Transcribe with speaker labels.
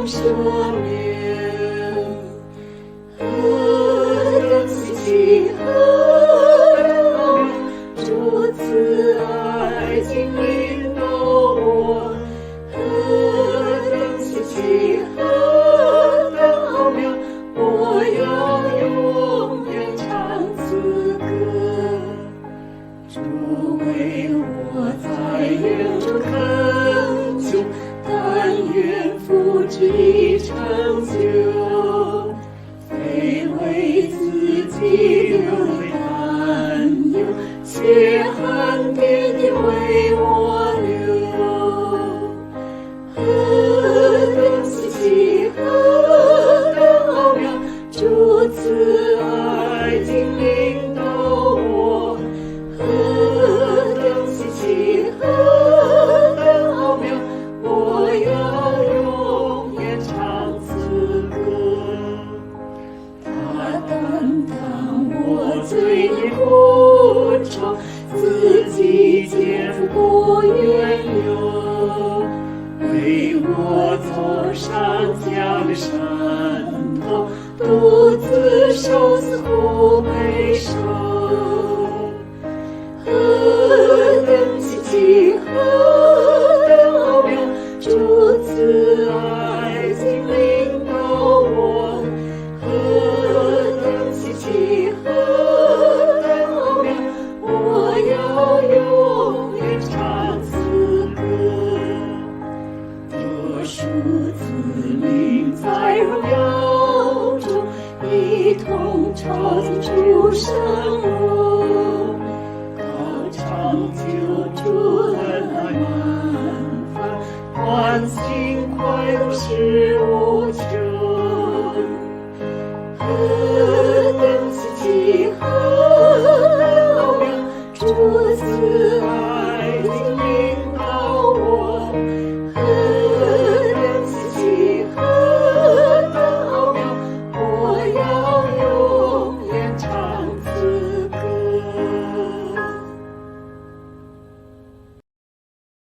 Speaker 1: 赦免。何等稀奇，何等奥妙，主慈爱经领导我。何等稀奇，何等奥妙，我要永远唱此歌。主为我在远处恳求，但愿父旨意成就，非为自己流泪担忧，且恨别地为我流。何等稀奇，何等奥妙，主慈爱经领导我。何等稀奇，何等奥妙，我要永远唱此歌。他担当我罪孽苦衷，自己肩负不远游，为我走上江的山头，独自受死苦悲受。何等稀奇，何等奥妙，主慈爱经领导我。何等稀奇，何等奥妙，我要永远唱此歌。得赎子民在荣耀中，一同朝见主圣容。长久主恩爱满帆，欢欣快乐是无穷。